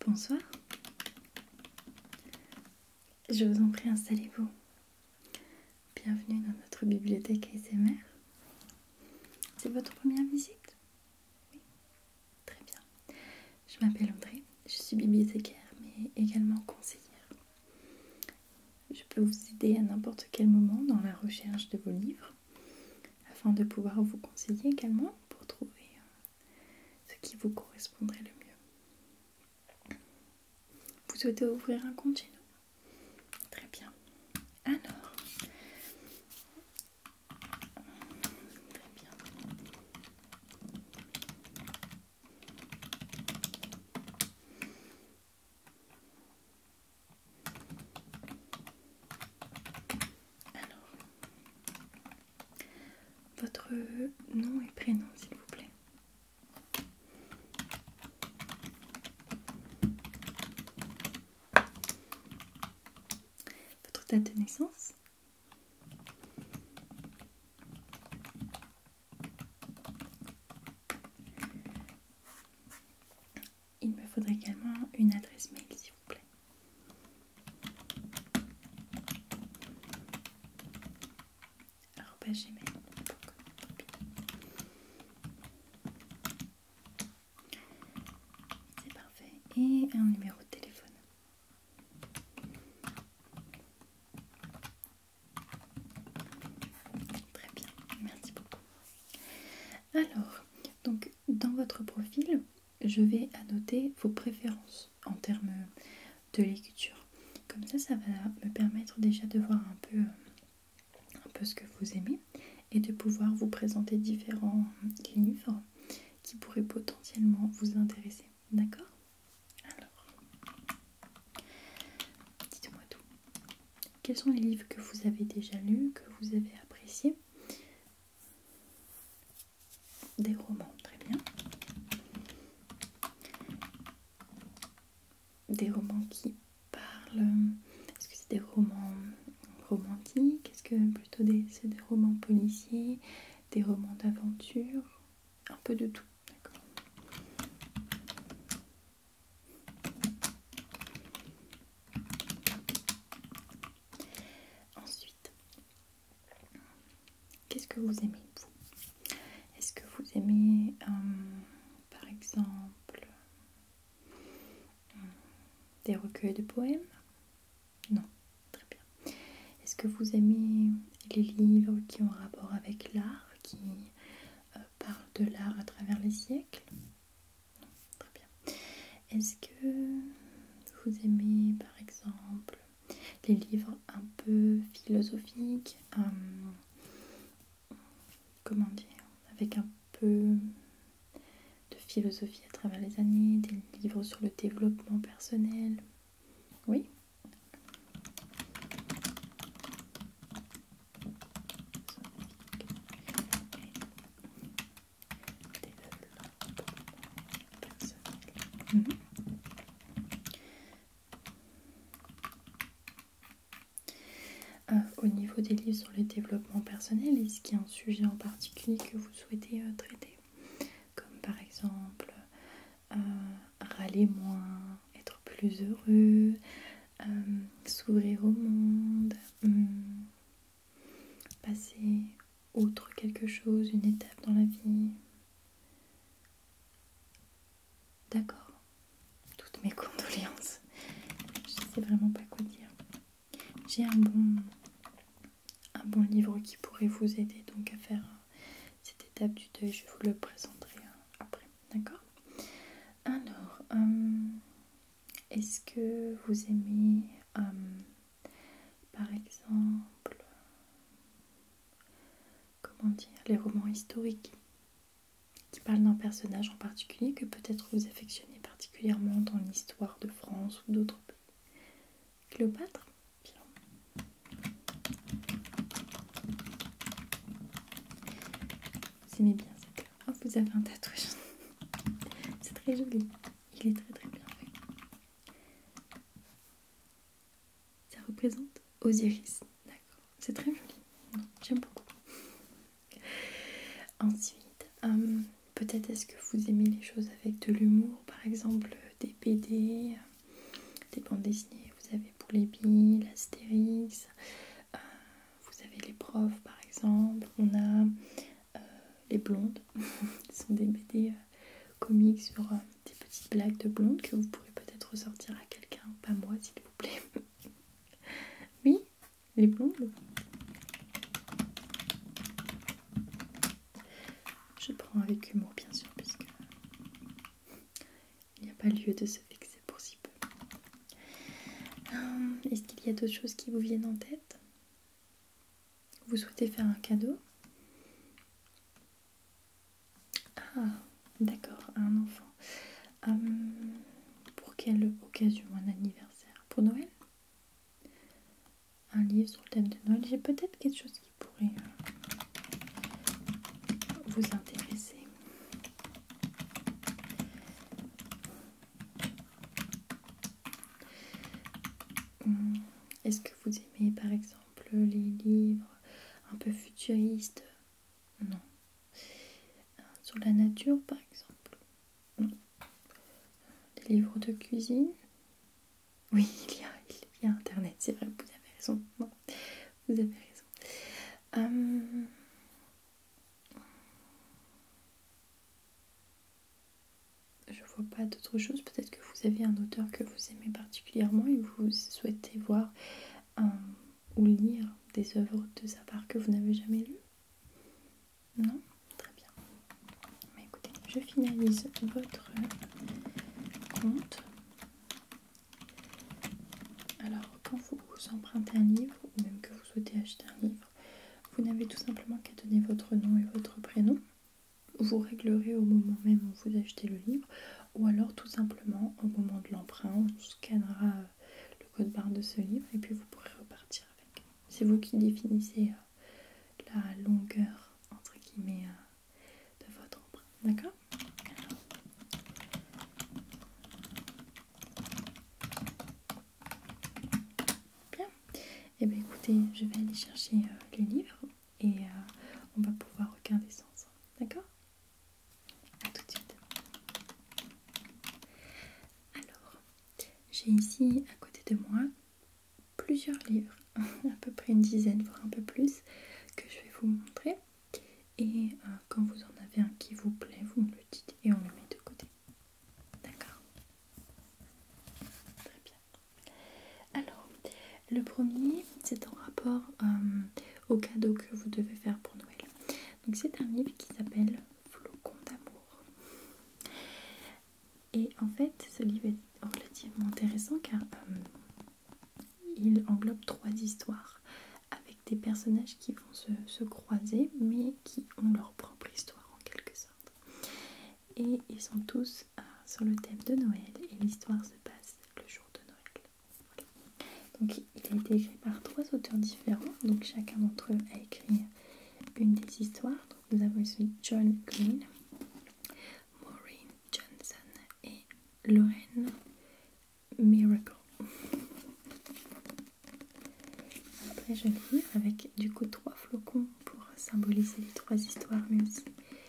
Bonsoir. Je vous en prie, installez-vous. Bienvenue dans notre bibliothèque ASMR. C'est votre première visite? Oui, très bien. Je m'appelle André, je suis bibliothécaire mais également conseillère. Je peux vous aider à n'importe quel moment dans la recherche de vos livres afin de pouvoir vous conseiller également pour trouver ce qui vous correspondrait le mieux. Vous souhaitez ouvrir un compte chez nous? Très bien. Alors, très bien. Alors, votre nom et prénom, s'il vous plaît. Votre date de naissance? Il me faudrait également une adresse mail, s'il vous plaît. @gmail.com. C'est parfait. Et un numéro de téléphone. Très bien, merci beaucoup. Alors, donc dans votre profil, je vais annoter vos préférences en termes de lecture. Comme ça va me permettre déjà de voir un peu ce que vous aimez et de pouvoir vous présenter différents livres qui pourraient potentiellement vous intéresser. D'accord? Alors, dites-moi tout. Quels sont les livres que vous avez déjà lus, que vous avez appréciés? Des romans, très bien. Des romans qui parlent... Est-ce que c'est des romans romantiques? Est-ce que plutôt c'est des romans policiers? Des romans d'aventure? Un peu de tout, d'accord. Ensuite, qu'est-ce que vous aimez, vous? Est-ce que vous aimez, par exemple, des recueils de poèmes? Non, très bien. Est-ce que vous aimez les livres qui ont rapport avec l'art, qui parlent de l'art à travers les siècles? Non, très bien. Est-ce que vous aimez, par exemple, les livres un peu philosophiques, comment dire, avec un peu de philosophie à travers les années, des livres sur le développement personnel? Oui. Au niveau des livres sur le développement personnel, est-ce qu'il y a un sujet en particulier que vous souhaitez traiter? Comme par exemple râler moins, être plus heureux, s'ouvrir au monde, passer outre quelque chose, une étape dans la vie? D'accord, toutes mes condoléances. Je sais vraiment pas quoi dire. J'ai un bon livre qui pourrait vous aider donc à faire cette étape du deuil. Je vous le présenterai après, d'accord? Alors, est-ce que vous aimez par exemple, comment dire, les romans historiques qui parlent d'un personnage en particulier que peut-être vous affectionnez particulièrement dans l'histoire de France ou d'autres pays? Cléopâtre? Bien. Vous aimez bien cette... Oh, vous avez un tatouage. C'est très joli. Il est très très bien fait. Ça représente Osiris. D'accord. C'est très joli. J'aime beaucoup. Ensuite, peut-être est-ce que vous aimez les choses avec de l'humour, par exemple des BD, des bandes dessinées. Vous avez Poulet Bill, Astérix, vous avez les profs par exemple. On a les blondes. Ce sont des BD comiques sur des petites blagues de blondes que vous pourrez peut-être ressortir à quelqu'un, pas moi s'il vous plaît. Oui, les blondes. Je prends avec humour bien sûr, puisque il n'y a pas lieu de se vexer pour si peu. Est-ce qu'il y a d'autres choses qui vous viennent en tête? Vous souhaitez faire un cadeau? Ah, d'accord, à un enfant. Pour quelle occasion? Un anniversaire? Pour Noël? Un livre sur le thème de Noël? J'ai peut-être quelque chose qui pourrait vous intéresser. Est-ce que vous aimez par exemple les livres un peu futuristes? Non. Sur la nature par exemple? Non. Des livres de cuisine? Oui, il y a internet, c'est vrai, vous avez raison. Non, vous avez raison. Je vois pas d'autre chose. Peut-être que vous avez un auteur que vous aimez particulièrement et vous souhaitez voir ou lire des œuvres de sa part que vous n'avez jamais lues? Non? Très bien. Mais écoutez, je finalise votre compte. Alors, quand vous empruntez un livre, ou même que vous souhaitez acheter un livre, vous n'avez tout simplement qu'à donner votre nom et votre prénom. Vous réglerez au moment même où vous achetez le livre, ou alors tout simplement au moment de l'emprunt, on scannera le code barre de ce livre et puis vous pourrez repartir avec. C'est vous qui définissez la longueur entre guillemets de votre emprunt, d'accord? Bien. Et bien écoutez, je vais aller chercher les livres et on va pouvoir regarder ça ensemble, d'accord? A tout de suite. Alors, j'ai ici à côté de moi plusieurs livres, à peu près une dizaine, voire un peu plus, que je vais vous montrer. Et quand vous en avez un qui vous plaît, vous me le dites et on le met de côté. D'accord? Très bien. Alors, le premier, c'est en rapport au cadeau que vous devez faire pour Noël. Donc c'est un livre qui s'appelle Flocons d'amour. Et en fait, ce livre est relativement intéressant car il englobe 3 histoires avec des personnages qui vont se croiser mais qui ont leur propre histoire en quelque sorte. Et ils sont tous sur le thème de Noël et l'histoire se passe le jour de Noël. Voilà. Donc il a été écrit par 3 auteurs différents, donc chacun d'entre eux a écrit une des histoires. Donc nous avons ici John Green, Maureen Johnson et Lorraine Miracle. Après je vais lire avec du coup 3 flocons pour symboliser les 3 histoires mais aussi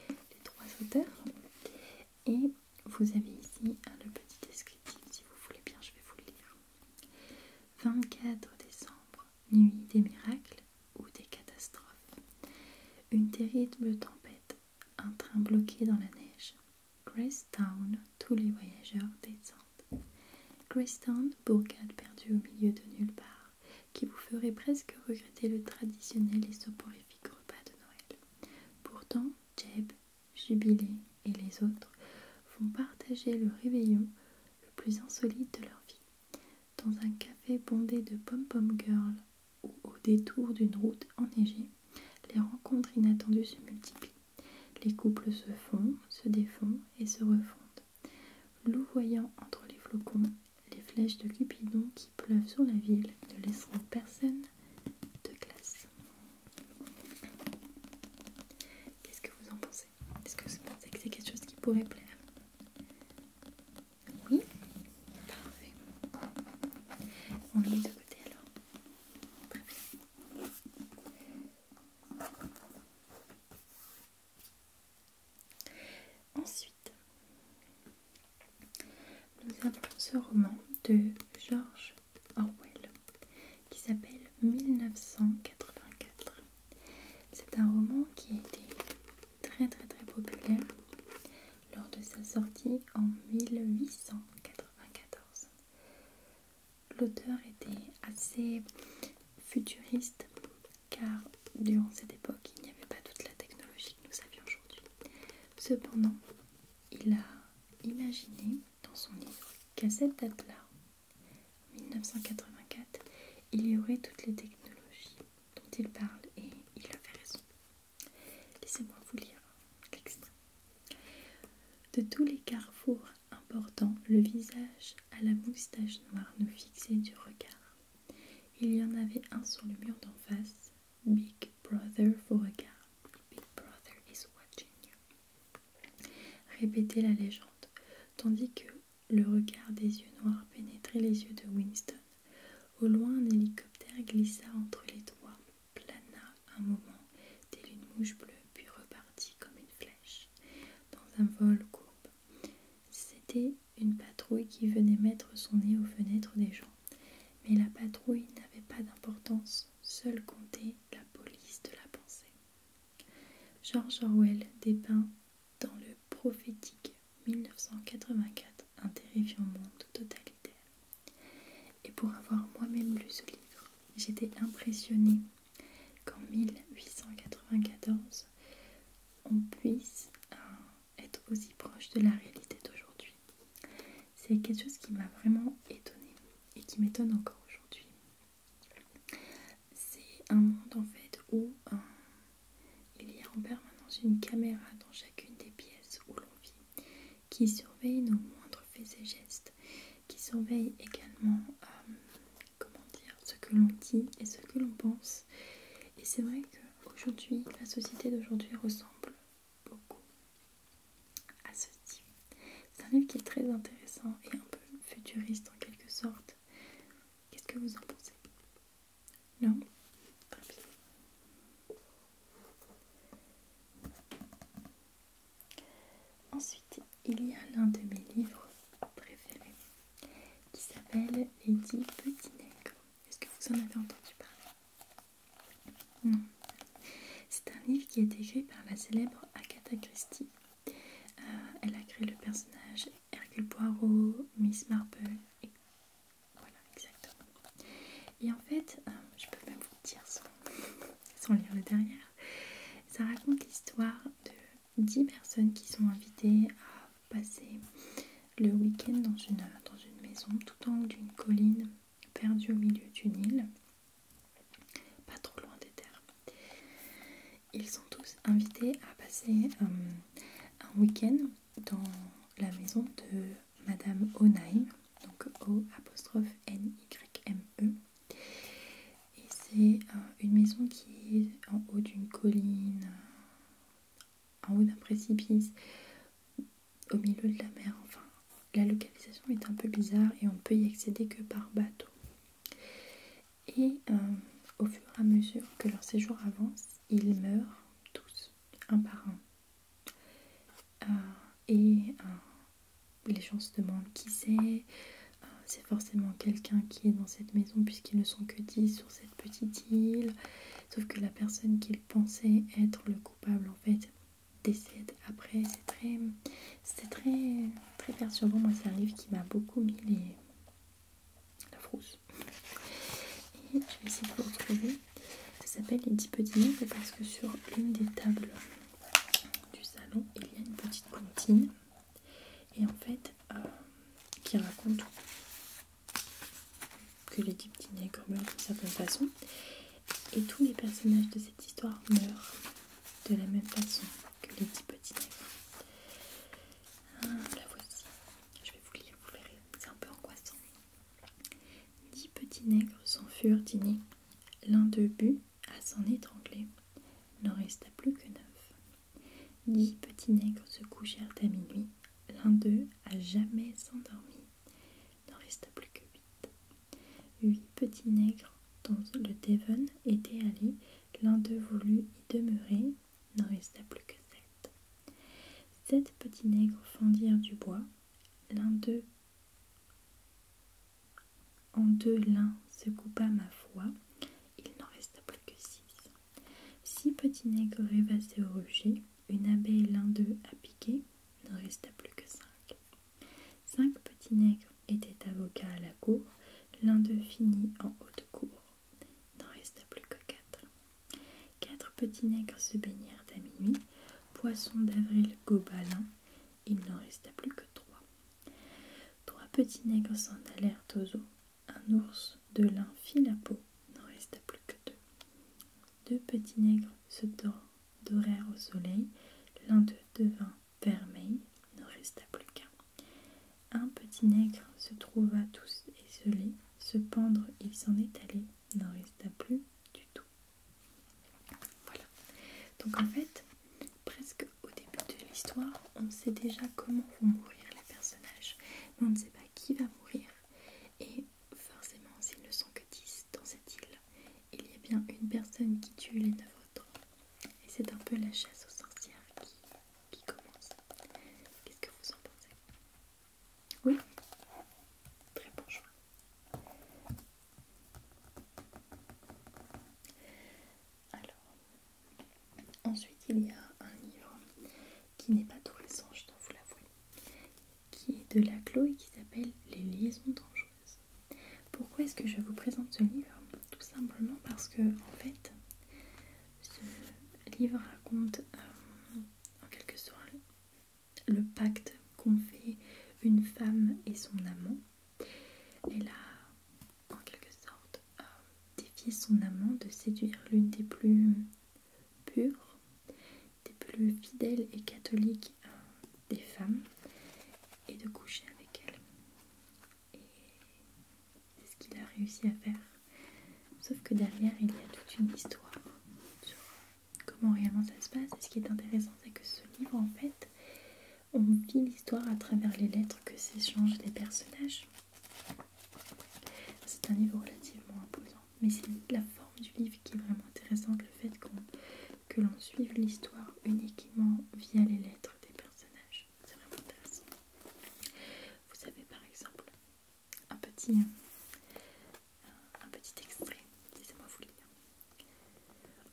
les 3 auteurs. Et vous avez ici le petit descriptif, si vous voulez bien, je vais vous le lire. 24 décembre, nuit des miracles ou des catastrophes. Une terrible tempête, un train bloqué dans la neige. Gracetown, tous les voyageurs descendent. Gracetown, bourgade perdue au milieu de nulle part, qui vous ferait presque regretter le traditionnel et soporifique repas de Noël. Pourtant, Jeb, Jubilé et les autres vont partager le réveillon le plus insolite de leur vie. Dans un café bondé de pom-pom girls ou au détour d'une route enneigée, les rencontres inattendues se multiplient. Les couples se font, se défont et se refondent. Louvoyant entre les flocons, les flèches de Cupidon qui pleuvent sur la ville ne laisseront personne de glace. Qu'est-ce que vous en pensez? Est-ce que vous pensez que c'est quelque chose qui pourrait plaire? Oui? Parfait. On le met de côté alors. Très bien. Ensuite, nous avons ce roman de George Orwell qui s'appelle 1984. C'est un roman qui a été très populaire lors de sa sortie en 1894. L'auteur était assez futuriste car durant cette époque il n'y avait pas toute la technologie que nous avions aujourd'hui. Cependant, il a imaginé dans son livre qu'à cette date-là, 1984, il y aurait toutes les technologies dont il parle et il avait raison. Laissez-moi vous lire l'extrait. De tous les carrefours importants, le visage à la moustache noire nous fixait du regard. Il y en avait un sur le mur d'en face. Big Brother vous regarde. Big Brother is watching you. Répétait la légende, tandis que le regard des yeux noirs pénétrait les yeux de Winston. Au loin, un hélicoptère glissa entre les doigts, plana un moment, telle une mouche bleue, puis repartit comme une flèche, dans un vol courbe. C'était une patrouille qui venait mettre son nez aux fenêtres des gens. Mais la patrouille n'avait pas d'importance, seule comptait la police de la pensée. George Orwell dépeint dans le prophétique 1984 un terrifiant monde totalitaire. Et pour avoir moi-même lu ce livre, j'étais impressionnée qu'en 1894, on puisse être aussi proche de la réalité d'aujourd'hui. C'est quelque chose qui m'a vraiment étonnée et qui m'étonne encore aujourd'hui. C'est un monde en fait où il y a en permanence une caméra dans chacune des pièces où l'on vit qui surveille nos moindres faits et gestes, qui surveille également ce que l'on dit et ce que l'on pense. Et c'est vrai qu'aujourd'hui, la société d'aujourd'hui ressemble beaucoup à ceci. C'est un livre qui est très intéressant et un peu futuriste en quelque sorte. Qu'est-ce que vous en pensez? Non? Très bien. Ensuite, il y a l'un de mes livres préférés qui s'appelle Les 10 petits nègres. Est-ce que vous en avez entendu parler? Non. C'est un livre qui est écrit par la célèbre Agatha Christie. Elle a créé le personnage Hercule Poirot, Miss Marple, et voilà, exactement. Et en fait, je peux même vous le dire sans lire le derrière, ça raconte l'histoire de 10 personnes qui sont invitées à passer le week-end dans une maison tout en haut d'une colline perdue au milieu d'une île, pas trop loin des terres. Ils sont tous invités à passer un week-end dans la maison de Madame Onheim, donc O''N''Y''M''E. Et c'est une maison qui est en haut d'une colline, en haut d'un précipice, au milieu de la mer. Enfin, la localisation est un peu bizarre et on ne peut y accéder que par bateau. Et au fur et à mesure que leur séjour avance, ils meurent tous, un par un. Et les gens se demandent qui c'est. C'est forcément quelqu'un qui est dans cette maison puisqu'ils ne sont que 10 sur cette petite île. Sauf que la personne qu'ils pensaient être le coupable en fait décède après. C'était très perturbant. Moi, c'est un livre qui m'a beaucoup mis la frousse. Et je vais essayer de vous retrouver. Ça s'appelle Les 10 petits nègres parce que sur une des tables du salon, il y a une petite comptine. Et en fait, qui raconte que les 10 petits nègres meurent d'une certaine façon. Et tous les personnages de cette histoire meurent de la même façon que les 10 petits nègres. La voici. Je vais vous lire, vous verrez. C'est un peu angoissant. 10 petits nègres s'enfurent dîner. L'un d'eux but à s'en étrangler. N'en resta plus que 9. 10 petits nègres se couchèrent à minuit. L'un d'eux a jamais s'endormi. N'en resta plus que 8. 8 petits nègres dans le Devon étaient allés. L'un d'eux voulut y demeurer. N'en resta plus que 7. 7 petits nègres fendirent du bois. L'un d'eux en deux l'un se coupa ma foi, il n'en resta plus que 6. 6 petits nègres rêvassaient au rucher, une abeille l'un d'eux a piqué, il n'en resta plus que 5. 5 petits nègres étaient avocats à la cour, l'un d'eux finit en haute cour, il n'en resta plus que 4. 4 petits nègres se baignèrent à minuit, poisson d'avril goba l'un, il n'en resta plus que 3. 3 petits nègres s'en allèrent aux eaux, un ours de lin fit la peau, il n'en resta plus que 2. 2 petits nègres se dorèrent au soleil, l'un d'eux devint vermeil, il n'en resta plus qu'un. Un petit nègre se trouva tous esselé, se pendre il s'en est allé, il n'en resta plus du tout. Voilà. Donc en fait, presque au début de l'histoire, on sait déjà comment vont mourir les personnages, mais on ne sait pas qui va mourir. Et forcément, s'ils ne sont que 10 dans cette île, il y a bien une personne qui tue les 9 autres. Et c'est un peu la chasse aux sorcières qui commence. Qu'est-ce que vous en pensez? Oui? Très bon choix. Alors, ensuite il y a un livre qui n'est pas tout récent, je dois vous l'avouer, qui est de Laclos et qui s'appelle Les liaisons dangereuses. Pourquoi est-ce que je vous présente ce livre? Tout simplement parce que, en fait, ce livre raconte en quelque sorte le pacte qu'ont fait une femme et son amant. Elle a en quelque sorte défié son amant de séduire l'une des plus pures, des plus fidèles et catholiques des femmes et de coucher avec elle. Et c'est ce qu'il a réussi à faire. Sauf que derrière, il y a toute une histoire sur comment réellement ça se passe. Et ce qui est intéressant, c'est que ce livre, en fait, on vit l'histoire à travers les lettres que s'échangent les personnages. C'est un livre relativement imposant, mais c'est la forme du livre qui est vraiment intéressante, le fait que l'on suive l'histoire uniquement via les lettres des personnages. C'est vraiment intéressant. Vous avez par exemple un petit extrait, laissez-moi vous lire.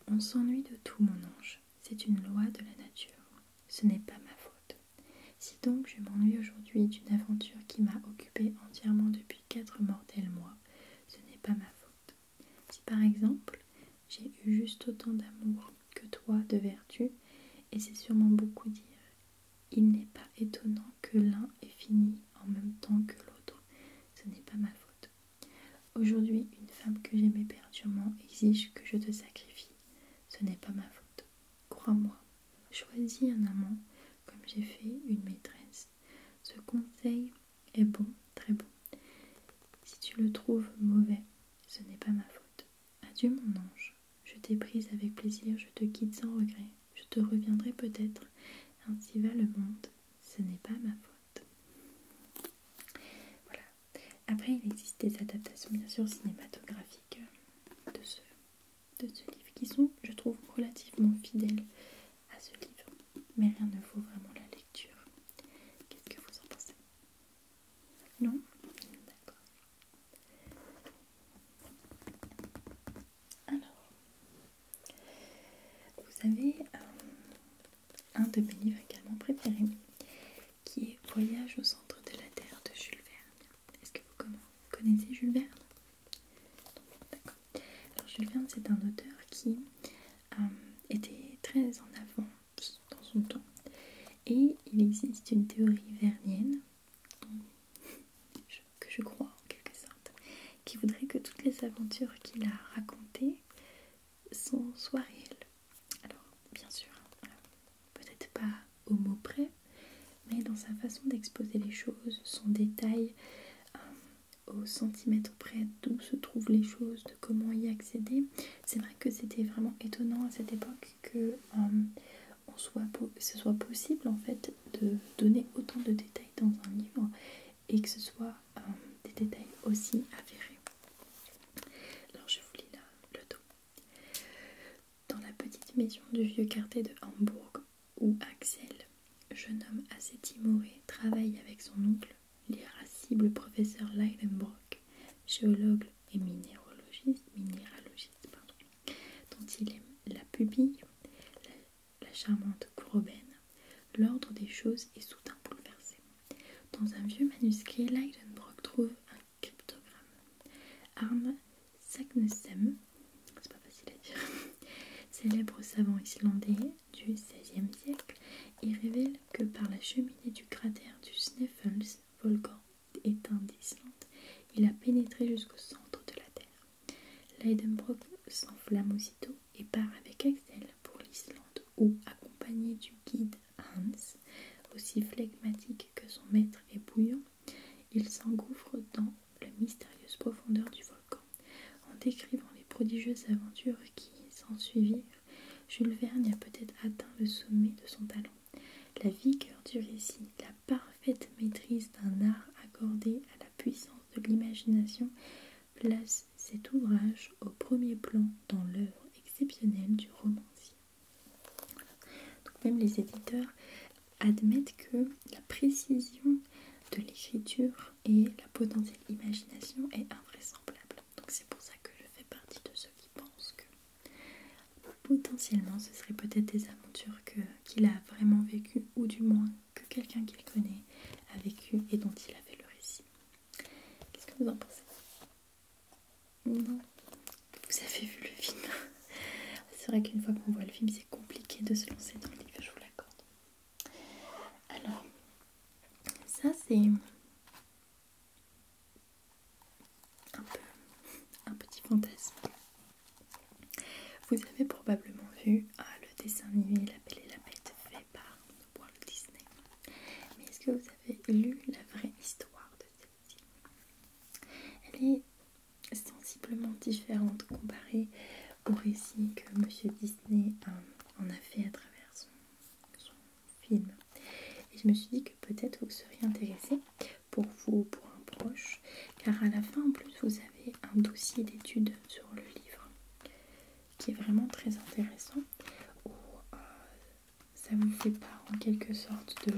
On s'ennuie de tout, mon ange, c'est une loi de la nature, ce n'est pas ma faute. Si donc je m'ennuie aujourd'hui d'une aventure qui m'a occupée entièrement depuis 4 mortels mois, ce n'est pas ma faute. Si par exemple, j'ai eu juste autant d'amour que toi de vertu, et c'est sûrement beaucoup dire, il n'est pas étonnant que l'un ait fini en même temps que l'autre, ce n'est pas ma faute. Aujourd'hui, une femme que j'aime éperdument exige que je te sacrifie, ce n'est pas ma faute. Crois-moi, choisis un amant comme j'ai fait une maîtresse. Ce conseil est bon, très bon. Si tu le trouves mauvais, ce n'est pas ma faute. Adieu mon ange, je t'ai prise avec plaisir, je te quitte sans regret, je te reviendrai peut-être, ainsi va le monde, ce n'est pas ma faute. Voilà. Après, il existe des adaptations bien sûr cinématographiques de ce livre qui sont, je trouve, relativement fidèles à ce livre, mais rien ne vaut vraiment la lecture. Qu'est-ce que vous en pensez? Non? D'accord. Alors, vous avez un de mes livres également préférés, qui est Voyage au centre de la Terre de Jules Verne. Est-ce que vous connaissez Jules Verne? D'accord. Alors Jules Verne, c'est un auteur qui était très en avance dans son temps. Et il existe une théorie vernienne, que je crois en quelque sorte, qui voudrait que toutes les aventures qu'il a racontées soient réelles. Alors, bien sûr, peut-être pas au mot près, mais dans sa façon d'exposer les choses, son détail au centimètre près d'où se trouvent les choses, de comment y accéder. C'est vrai que c'était vraiment étonnant à cette époque que ce soit possible en fait de donner autant de détails dans un livre et que ce soit des détails aussi avérés. Alors je vous lis le dos. Dans la petite maison du vieux quartier de Hambourg où Axel, jeune homme assez timoré, travaille avec son oncle, l'irascible professeur Leidenbrock, géologue et minéralogiste, pardon, dont il est la pupille, la charmante Groben, l'ordre des choses est soudain bouleversé. Dans un vieux manuscrit, Lidenbrock trouve un cryptogramme. Arne Saknessem, c'est pas facile à dire, célèbre savant islandais du XVIe siècle, il révèle que par la cheminée du cratère du Sneffels, volcan éteint d'Islande, il a pénétré jusqu'au centre de la Terre. Lidenbrock s'enflamme aussitôt et part avec Axel pour l'Islande où, accompagné du guide Hans, aussi flegmatique que son maître et bouillant, il s'engouffre dans la mystérieuse profondeur du volcan. En décrivant les prodigieuses aventures qui s'ensuivirent, Jules Verne a peut-être atteint le sommet de son talent. La vigueur du récit, la parfaite maîtrise d'un art accordé à la puissance de l'imagination place cet ouvrage au premier plan dans l'œuvre exceptionnelle du romancier. Donc même les éditeurs admettent que la précision de l'écriture et la potentielle imagination est invraisemblable. Donc c'est pour ça que je fais partie de ceux qui pensent que potentiellement ce serait peut-être des aventures qu'il a vraiment vécues, ou du moins que quelqu'un qu'il connaît a vécu et dont il a fait le récit. Qu'est-ce que vous en pensez? Non? Vous avez vu le film? C'est vrai qu'une fois qu'on voit le film, c'est compliqué de se lancer dans le livre, je vous l'accorde. Alors, ça c'est un petit fantasme. Vous avez probablement vu le dessin animé La Belle et la Bête fait par Walt Disney. Mais est-ce que vous avez lu la vraie histoire de celle-ci? Elle est sensiblement différente comparée au récit que Monsieur Disney en a fait à travers son film. Et je me suis dit que peut-être vous seriez intéressé, pour vous ou pour un proche, car à la fin en plus vous avez un dossier d'études sur le livre qui est vraiment très intéressant, où ça vous fait part en quelque sorte de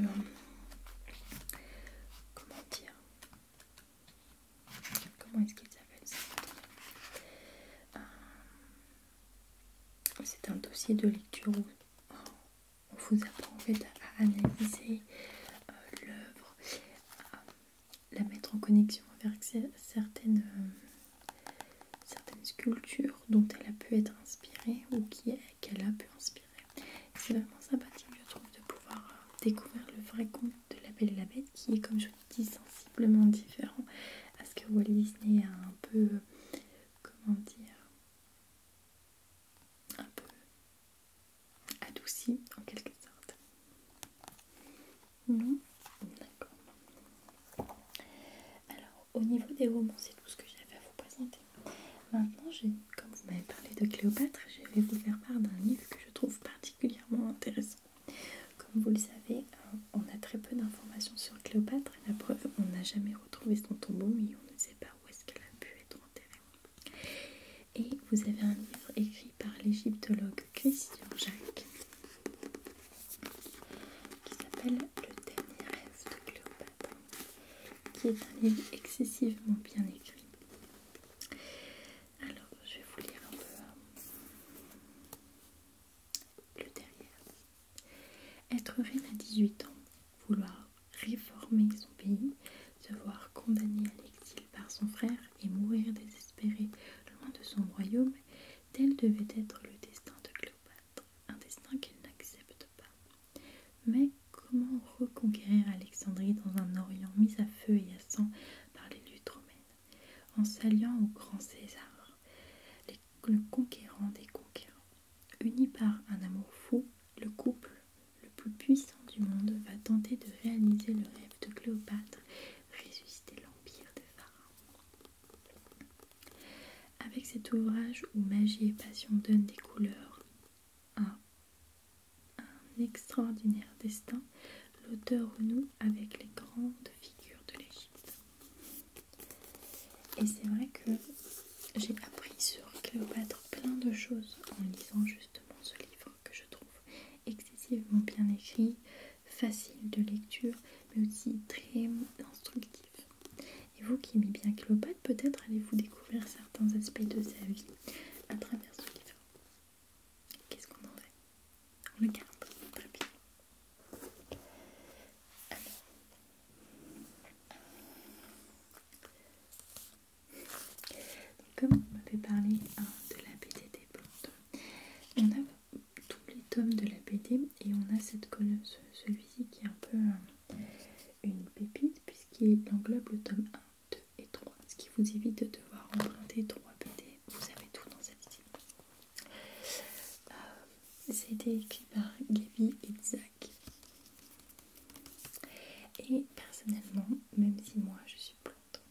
comment est-ce qu'il s'appelle ça? C'est un dossier de lecture où on vous apprend en fait à analyser l'œuvre, à la mettre en connexion avec certaines sculptures dont elle a pu être inspirée ou qu'elle a pu inspirer. C'est vraiment sympathique, je trouve, de pouvoir découvrir le vrai conte de La Belle et la Bête, qui est, comme je vous dis, sensiblement différent à ce que Walt Disney a un peu, comment dire, un peu adouci en quelque sorte. Non? D'accord. Alors, au niveau des romans, c'est tout ce que j'avais à vous présenter. Maintenant, comme vous m'avez parlé de Cléopâtre, je vais vous faire part d'un livre que je trouve particulièrement intéressant. Comme vous le savez, on a très peu d'informations sur Cléopâtre. La preuve, on n'a jamais retrouvé son tombeau, mais on ne sait pas où est-ce qu'elle a pu être enterrée. Et vous avez un livre écrit par l'égyptologue Christian Jacques qui s'appelle Le dernier rêve de Cléopâtre, qui est un livre excessivement bien écrit. Alors, je vais vous lire un peu le derrière. Être reine à 18 ans, vouloir réformer son pays, se voir condamné à l'exil par son frère et mourir désespéré loin de son royaume, tel devait être le destin de Cléopâtre, un destin qu'elle n'accepte pas. Mais comment reconquérir Alexandrie dans un Orient mis à feu et à sang par les luttes romaines, en s'alliant au grand César, le conquérant des conquérants? Uni par un amour fou, le couple le plus puissant du monde va tenter de réaliser le rêve de Cléopâtre, ressusciter l'empire des pharaons. Avec cet ouvrage où magie et passion donnent des couleurs à un extraordinaire destin, l'auteur renoue avec les grandes figures de l'Égypte. Et c'est vrai que j'ai appris sur Cléopâtre plein de choses en lisant justement ce livre que je trouve excessivement bien écrit, facile de lecture, mais aussi très instructif. Et vous qui aimez bien Cléopâtre, peut-être Aimeriez-vous découvrir certains aspects de sa vie à travers ce livre? Qu'est-ce qu'on en fait? On le garde. Très bien. Alors, comme on m'avait parlé de la BD des plantes, on a tous les tomes de la BD et on a cette colonne, celui-ci qui est un peu une pépite puisqu'il englobe le tome 1, 2 et 3, ce qui vous évite de devoir emprunter 3 BD. Vous avez tout dans celle-ci. C'était écrit par Gaby et Zach. Et personnellement, même si moi je suis plante,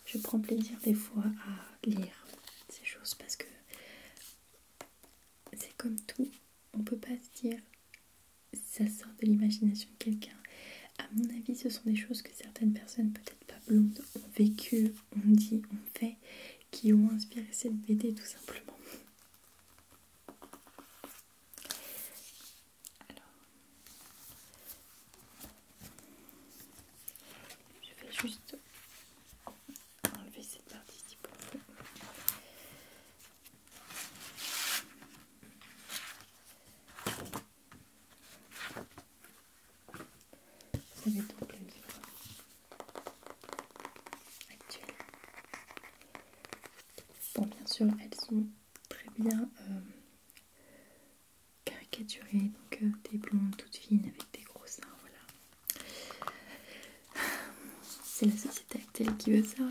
je prends plaisir des fois à lire ces choses parce que c'est comme tout, on peut pas se dire ça sort de l'imagination de quelqu'un. À mon avis, ce sont des choses que certaines personnes, peut-être pas blondes, ont vécu, ont dit, ont fait, qui ont inspiré cette BD tout simplement. Alors, je vais juste enlever cette partie-ci pour vous. Vous avez donc le livre actuel. Bon, bien sûr, elles sont très bien caricaturées, donc des blondes toutes fines avec des gros seins, voilà. C'est la société actuelle qui veut ça.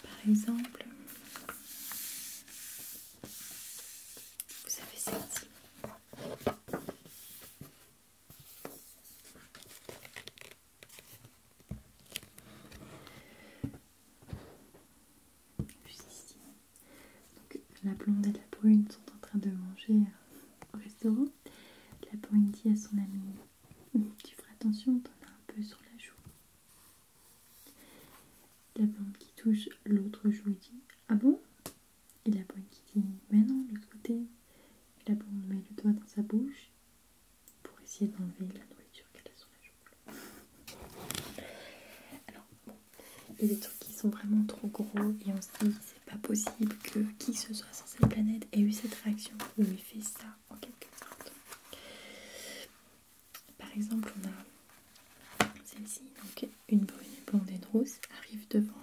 Par exemple, vous avez celle-ci. Juste ici. Donc, la blonde et la brune sont en train de manger au restaurant. La brune dit à son amie: tu feras attention, t'en as un peu sur la joue. La blonde qui touche l'autre joue dit: ah bon? Et la brune qui dit: mais non, de l'autre côté. Et la blonde met le doigt dans sa bouche pour essayer d'enlever la nourriture qu'elle a sur la joue. Alors bon, il y a des trucs qui sont vraiment trop gros et on se dit c'est pas possible que qui que ce soit sur cette planète ait eu cette réaction ou ait fait ça en quelque sorte. Par exemple, on a celle-ci, donc une brune, une blonde et une rousse arrivent devant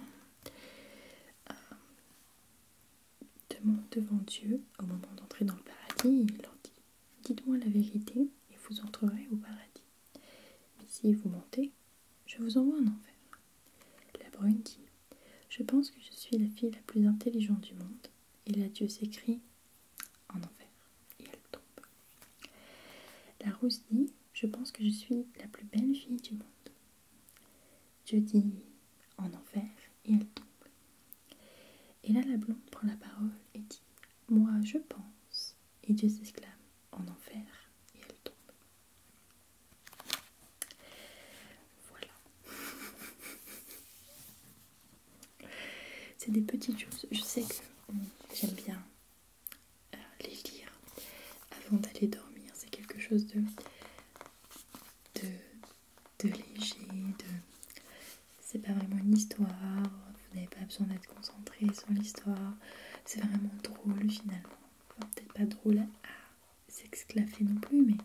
Dieu au moment d'entrer dans le paradis. Il leur dit: dites-moi la vérité et vous entrerez au paradis. Mais si vous mentez, je vous envoie en enfer. La brune dit: je pense que je suis la fille la plus intelligente du monde. Et là, Dieu s'écrie en enfer et elle tombe. La rousse dit: je pense que je suis la plus belle fille du monde. Dieu dit en enfer et elle tombe. Et là, la blonde prend la parole et dit: moi, je pense. Et Dieu s'exclame en enfer et elle tombe. Voilà. C'est des petites choses. Je sais que j'aime bien les lire avant d'aller dormir. C'est quelque chose de léger, c'est pas vraiment une histoire, vous n'avez pas besoin d'être concentré sur l'histoire, c'est vraiment drôle finalement. Enfin, peut-être pas drôle à s'exclaffer non plus, mais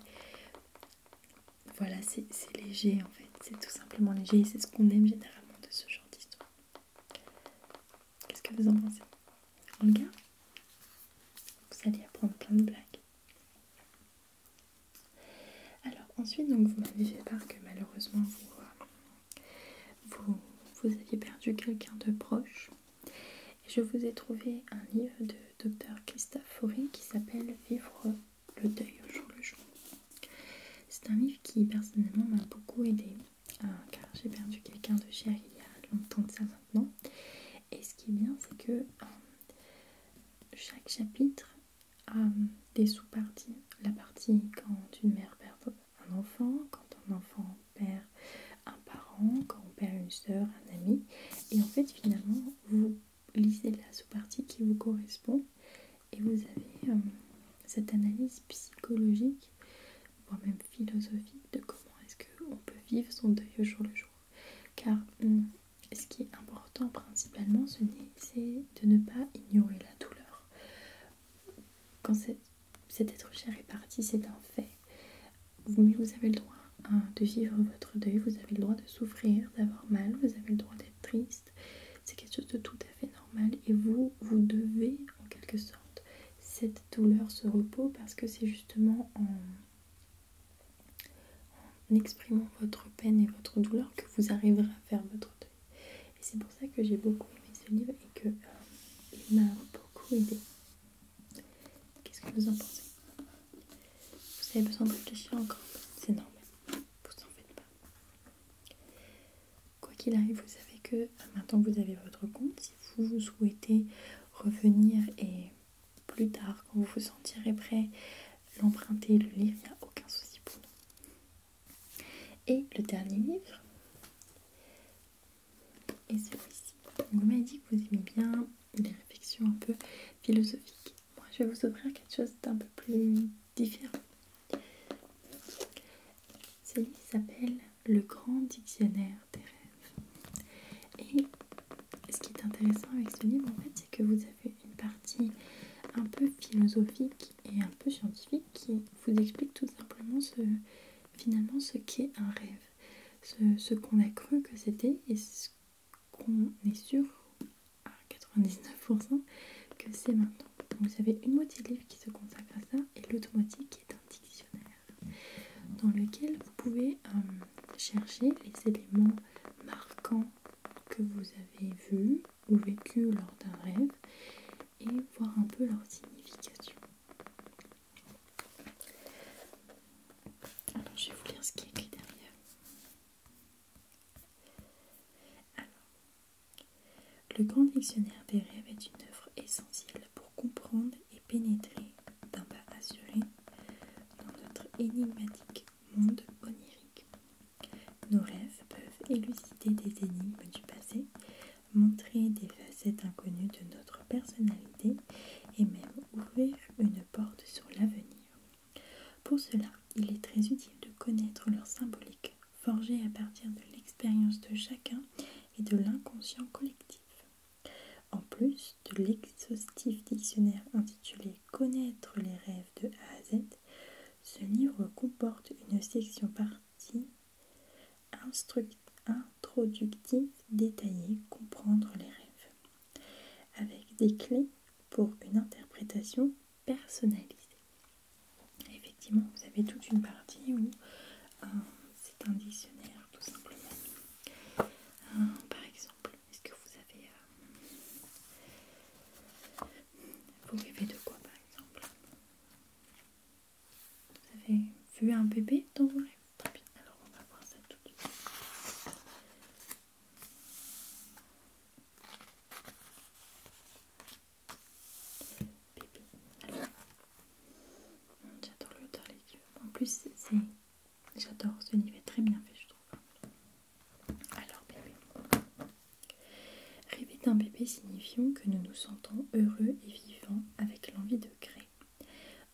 voilà, c'est léger en fait, c'est tout simplement léger et c'est ce qu'on aime généralement de ce genre d'histoire. Qu'est-ce que vous en pensez? On le garde? Vous allez apprendre plein de blagues. Alors ensuite, donc, vous m'avez fait part que malheureusement vous aviez perdu quelqu'un de proche. Et je vous ai trouvé un livre de Dr Christophe Fauré qui s'appelle Vivre le deuil au jour le jour. C'est un livre qui personnellement m'a beaucoup aidée car j'ai perdu quelqu'un de cher il y a longtemps de ça maintenant. Et ce qui est bien, c'est que chaque chapitre a des sous-parties. La partie quand une mère perd un enfant, quand un enfant perd un parent, quand on perd une soeur, un ami. Et en fait, finalement, vous lisez la sous-partie qui vous correspond et vous avez cette analyse psychologique voire même philosophique de comment est-ce qu'on peut vivre son deuil au jour le jour. Car ce qui est important principalement, c'est de ne pas ignorer la douleur. Quand cet être cher est parti, c'est un fait. Vous avez le droit de vivre votre deuil, vous avez le droit de souffrir, d'avoir mal, vous avez le droit d'être triste. C'est quelque chose de tout à fait normal et vous devez en quelque sorte cette douleur, ce repos, parce que c'est justement en exprimant votre peine et votre douleur que vous arriverez à faire votre deuil. Et c'est pour ça que j'ai beaucoup aimé ce livre et que il m'a beaucoup aidé. Qu'est-ce que vous en pensez? Vous avez besoin de réfléchir encore? C'est normal, vous en faites pas. Quoi qu'il arrive, vous savez que maintenant que vous avez votre compte, si vous souhaitez revenir et plus tard, quand vous vous sentirez prêt, l'emprunter, le lire, il n'y a aucun souci pour nous. Et le dernier livre est celui-ci. Vous m'avez dit que vous aimez bien les réflexions un peu philosophiques. Moi, je vais vous offrir quelque chose d'un peu plus différent. Ce livre s'appelle Le Grand Dictionnaire des Rêves. Et ce qui est intéressant avec ce livre, en fait, c'est que vous avez une partie un peu philosophique et un peu scientifique qui vous explique tout simplement finalement ce qu'est un rêve, ce qu'on a cru que c'était et ce qu'on est sûr à 99% que c'est maintenant. Donc vous avez une moitié de livre qui se consacre à ça et l'autre moitié qui est un dictionnaire dans lequel vous pouvez chercher les éléments marquants que vous avez vus ou vécus lors d'un rêve et voir un peu leur signification. Alors je vais vous lire ce qui est écrit derrière. Alors, le Grand Dictionnaire des Rêves est une œuvre essentielle pour comprendre et pénétrer d'un pas assuré dans notre énigmatique monde onirique. Nos rêves peuvent élucider des énigmes du passé, montrer des facettes inconnues de notre personnalité et même ouvrir une porte sur l'avenir. Pour cela, il est très utile de connaître leur symbolique, forgée à partir de l'expérience de chacun et de l'inconscient collectif. En plus de l'exhaustif dictionnaire intitulé Connaître les rêves de A à Z, ce livre comporte une section partie introductive détaillée Comprendre les rêves, avec des clés pour une interprétation personnalisée. Effectivement, vous avez toute une partie où c'est un dictionnaire tout simplement. Par exemple, est-ce que vous avez... vous rêvez de quoi par exemple? Vous avez vu un bébé dans vos rêves? Très bien, alors on va voir ça tout de suite. Bébé. Alors, j'adore l'auteur les livres. En plus, j'adore, ce livre est très bien fait, je trouve. Alors, bébé. Rêver d'un bébé signifiant que nous nous sentons heureux et vivants avec l'envie de créer.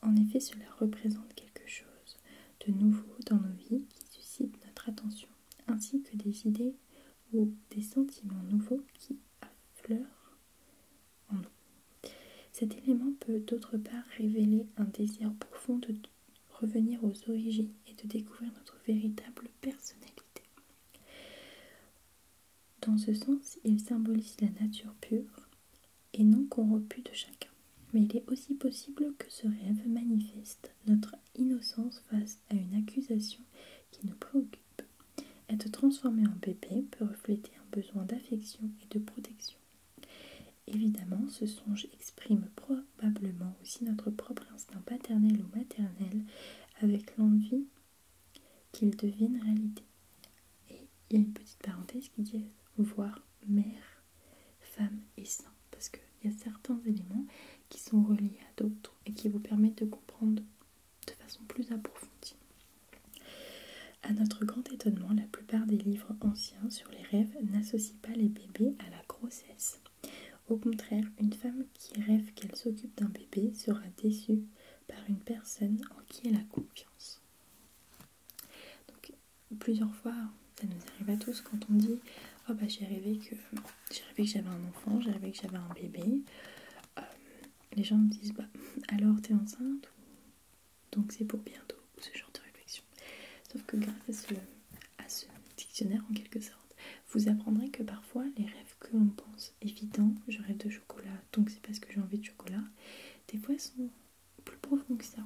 En effet, cela représente quelque chose de nouveau dans nos vies qui suscite notre attention, ainsi que des idées ou des sentiments nouveaux qui affleurent en nous. Cet élément peut d'autre part révéler un désir profond de revenir aux origines et de découvrir notre véritable personnalité. Dans ce sens, il symbolise la nature pure et non corrompue de chacun. Mais il est aussi possible que ce rêve manifeste notre innocence face à une accusation qui nous préoccupe. Être transformé en bébé peut refléter un besoin d'affection et de protection. Évidemment, ce songe exprime probablement aussi notre propre instinct paternel ou maternel avec l'envie qu'il devienne réalité. Et il y a une petite parenthèse qui dit voir mère, femme et saint, parce qu'il y a certains éléments qui sont reliés à d'autres et qui vous permettent de comprendre de façon plus approfondie. À notre grand étonnement, la plupart des livres anciens sur les rêves n'associent pas les bébés à la grossesse. Au contraire, une femme qui rêve qu'elle s'occupe d'un bébé sera déçue par une personne en qui elle a confiance. plusieurs fois, ça nous arrive à tous quand on dit oh bah j'ai rêvé que j'avais un enfant, j'ai rêvé que j'avais un bébé. Les gens me disent bah alors t'es enceinte, donc c'est pour bientôt, ou ce genre de réflexion. Sauf que grâce à ce dictionnaire en quelque sorte, vous apprendrez que parfois les rêves que l'on pense évidents, je rêve de chocolat donc c'est parce que j'ai envie de chocolat, des fois sont plus profonds que ça.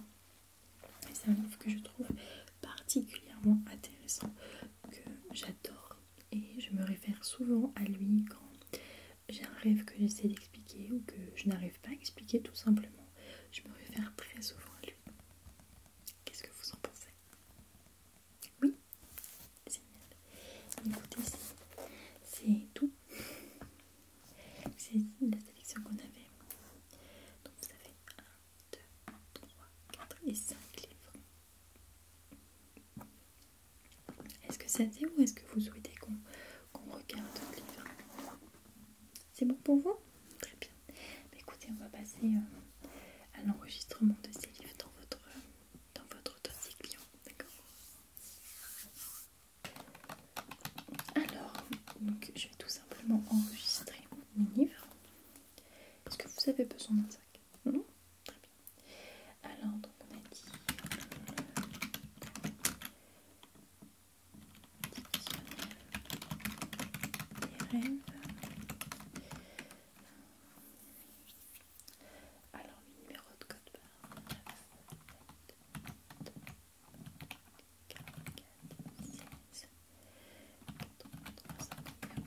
Et c'est un livre que je trouve particulièrement intéressant, que j'adore, et je me réfère souvent à lui quand j'ai un rêve que j'essaie d'expliquer ou que je n'arrive pas à expliquer tout simplement. Je me réfère très souvent à lui. Qu'est-ce que vous en pensez? Oui, génial. Écoutez, c'est tout. C'est la sélection qu'on avait. Donc vous avez 1, 2, 3, 4 et 5 livres. Est-ce que ça dit ou est-ce que vous souhaitez qu'on regarde le livre? C'est bon pour vous? Très bien. Mais écoutez, on va passer à l'enregistrement de ces livres dans votre dossier client. D'accord? Alors, donc, je vais tout simplement enregistrer mes livres. Est-ce que vous avez besoin d'un sac? Non? Très bien. Alors, donc on a dit dictionnaire des rêves. Alors, le numéro de code barre 9, 4, 16, 83, 51.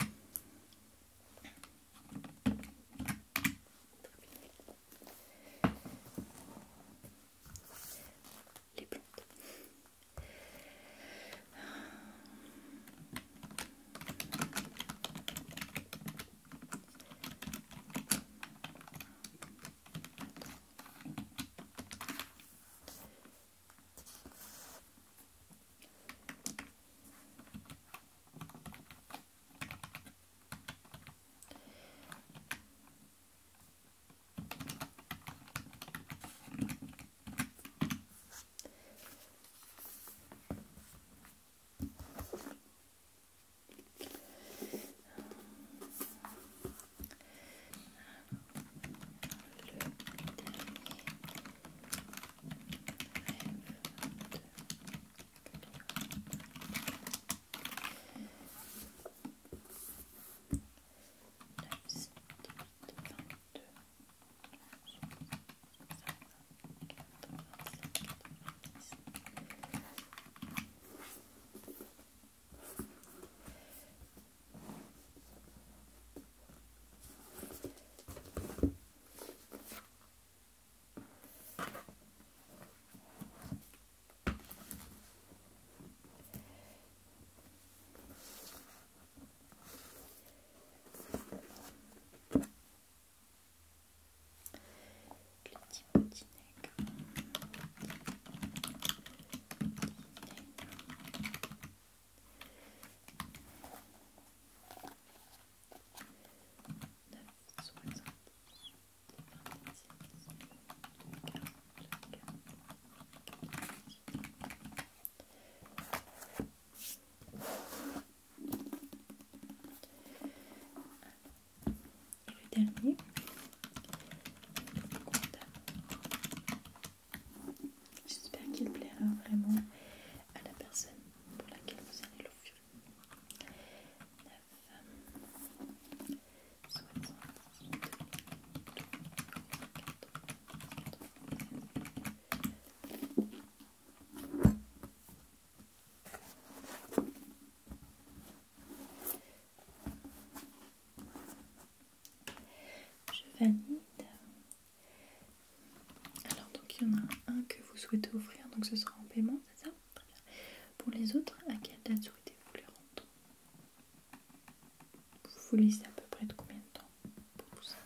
Les plantes. Petit nègre. Et le dernier, j'espère qu'il plaira vraiment à la personne pour laquelle vous allez l'offrir. 9, 78, je valide. Alors donc il y en a un que vous souhaitez offrir, donc ce sera en paiement, c'est ça? Très bien. Pour les autres, à quelle date souhaitez-vous les rendre? Vous vous laissez à peu près de combien de temps pour tout ça?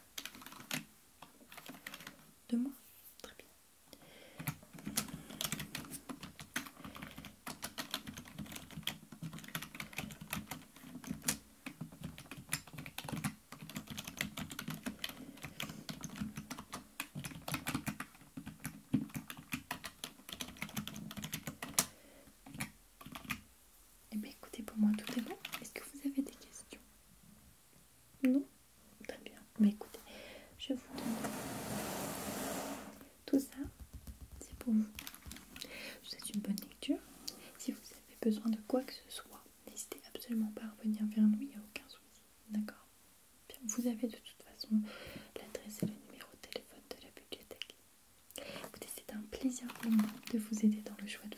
2 mois? Très bien. pour vous. Je vous souhaite une bonne lecture. Si vous avez besoin de quoi que ce soit, n'hésitez absolument pas à revenir vers nous, il n'y a aucun souci. D'accord? Bien, vous avez de toute façon l'adresse et le numéro de téléphone de la bibliothèque. Écoutez, c'est un plaisir pour moi de vous aider dans le choix de